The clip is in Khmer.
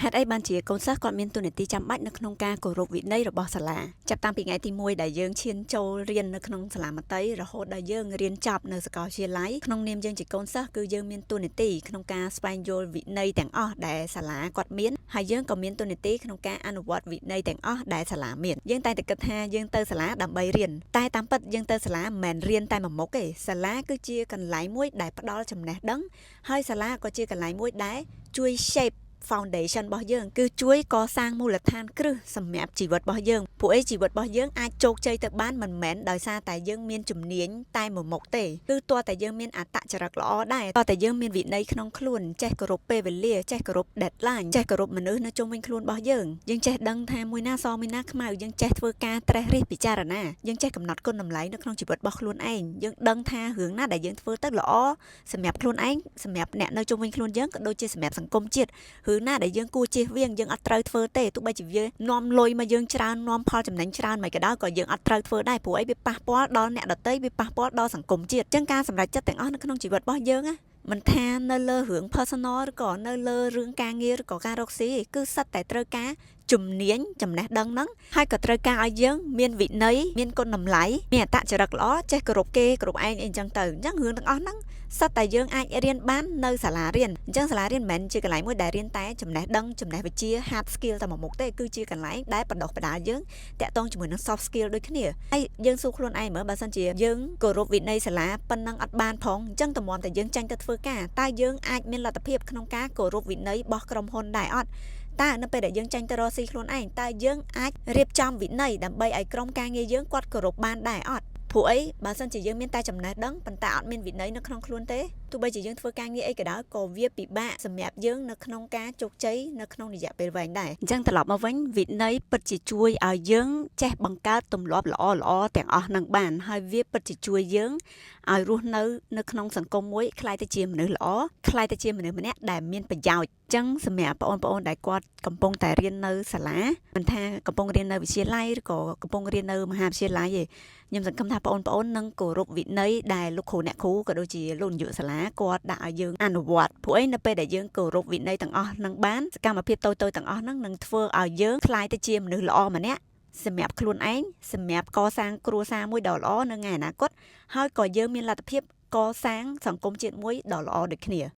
ហេតុអីបានជាកូនសិស្សគាត់មានតួនាទីចាំបាច់នៅក្នុងការគោរពវិន័យរបស់សាលាចាប់តាំងពីថ្ងៃទី1ដែលយើងឈានចូលរៀននៅក្នុងសាលាមត្តេយ្យរហូតដល់យើងរៀនចប់នៅសាកលវិទ្យាល័យក្នុងនាមយើងជាកូនសិស្សគឺយើងមានតួនាទីក្នុងការស្វែងយល់វិន័យទាំងអស់ដែលសាលាគាត់មានហើយយើងក៏មានតួនាទីក្នុងការអនុវត្តវិន័យទាំងអស់ដែលសាលាមានយើងតែងតែគិតថាយើងទៅសាលាដើម្បីរៀនតែតាមពិតយើងទៅសាលាមិនមែនរៀនតែមួយមុខទេសាលាគឺជាកន្លែងមួយដែលផ្ដល់ចំណេះដឹងហើយសាលាក៏ជាកន្លែងមួយដែលជួយ shape foundation របស់យើងគឺជួយកសាងមូលដ្ឋានគ្រឹះសម្រាប់ជីវិតរបស់យើងពួកជីវិតរបស់យើងអាចជោគជ័យទៅបានមិនមែនដោយសារតែយើងមានជំនាញតែមួយមុខទេគឺទាល់តែយើងមានអត្តចរិតល្អដែរទាល់តែយើងមានវិន័យក្នុងខ្លួនចេះគោរពពេលវេលាចេះគោរព deadline ចេះគោរពមនុស្សនៅជុំវិញខ្លួនរបស់យើងចេះដឹងថាមួយណាសមួយណាខ្មៅយើងចេះធ្វើការត្រេះរិះពិចារណាយើងចេះកំណត់គុណតម្លៃនៅក្នុងជីវិតរបស់ខ្លួនឯងយើងដឹងថារឿងណាដែលយើងធ្វើទៅល្អសម្រាប់ខ្លួនឯងសម្រាប់អ្នកនៅជុំវិញខ្លួនយើងក៏ដូចជាសម្រាប់សង្គមជាតិរឿងណាដែលយើងគួរជៀសវាងយើងអត់ត្រូវធ្វើទេទោះបីជាវានាំលុយមកយើងច្រើននាំផលចំណេញច្រើនមិនក៏ដោយក៏យើងអត់ត្រូវធ្វើដែរព្រោះអីវាប៉ះពាល់ដល់អ្នកដទៃវាប៉ះពាល់ដល់សង្គមជាតិអញ្ចឹងការសម្រេចចិត្តទាំងអស់នៅក្នុងជីវិតរបស់យើងណាមិនថានៅលើរឿង personal ឬក៏នៅលើរឿងការងារឬក៏ការរកស៊ីគឺសិតតែត្រូវការជំនាញចំណេះដឹងហ្នឹងហើយក៏ត្រូវការឲ្យយើងមានវិន័យមានគុណតម្លៃមានអត្តចរិតល្អចេះគោរពគេគោរពឯងអីចឹងទៅអញ្ចឹងរឿងទាំងអស់ហ្នឹងសិតតែយើងអាចរៀនបាននៅសាលារៀនអញ្ចឹងសាលារៀនមិនមែនជាកន្លែងមួយដែលរៀនតែចំណេះដឹងចំណេះវិជ្ជា hard skill តែមួយមុខទេគឺជាកន្លែងដែលបណ្ដុះបណ្ដាលយើងតាក់ទងជាមួយនឹង soft skill ដូចគ្នាហើយយើងសួរខ្លួនឯងមើលបើសិនជាយើងគោរពវិន័យសាលាប៉ុណ្ណឹងអត់បានផងអញ្ចឹងតម្រាំតែយើងចាញ់ទៅធ្វើការតែយើងអាចមានលទ្ធភាពក្នុងការគោរពវិន័យរបស់ក្រុមហ៊ុនដែរអត់តើនៅពេលដែលយើងចាញ់ទៅរកស៊ីខ្លួនឯងតើយើងអាចរៀបចំវិន័យដើម្បីឲ្យក្រុមការងារយើងគាត់គោរពបានដែរអត់ព្រោះអីបើសិនជាយើងមានតែចំណេះដឹងប៉ុន្តែអត់មានវិន័យនៅក្នុងខ្លួនទេទោះបីជាយើងធ្វើការងារអីក៏ដោយក៏វាពិបាកសម្រាប់យើងនៅក្នុងការជោគជ័យនៅក្នុងរយៈពេលវែងដែរអញ្ចឹងត្រឡប់មកវិញវិន័យពិតជាជួយឲ្យយើងចេះបង្កើតទម្លាប់ល្អៗទាំងអស់នឹងបានហើយវាពិតជាជួយយើងឲ្យរស់នៅក្នុងសង្គមមួយក្លាយទៅជាមនុស្សល្អក្លាយទៅជាមនុស្សម្នាក់ដែលមានប្រយោជន៍អញ្ចឹងសម្រាប់បងប្អូនដែលគាត់កំពុងតែរៀននៅសាលាមិនថាកំពុងរៀននៅវិទ្យាល័យឬក៏កំពុងរៀននៅមហាវិទ្យាល័យទេខ្ញុំសង្ឃឹមថាបងប្អូននឹងគោរពវិន័យដែលលោកគ្រូអ្នកគ្រូក៏ដូចជាលោកនាយកសាលាគាត់ដាក់ឲ្យយើងអនុវត្តព្រោះអីនៅពេលដែលយើងគោរពវិន័យទាំងអស់នឹងបានសកម្មភាពតូចៗទាំងអស់ហ្នឹងនឹងធ្វើឲ្យយើងក្លាយទៅជាមនុស្សល្អម្នាក់សម្រាប់ខ្លួនឯងសម្រាប់កសាងគ្រួសារមួយដ៏ល្អនៅថ្ងៃអនាគតហើយក៏យើងមានលទ្ធភាពកសាងសង្គមជាតិមួយដ៏ល្អដូចគ្នា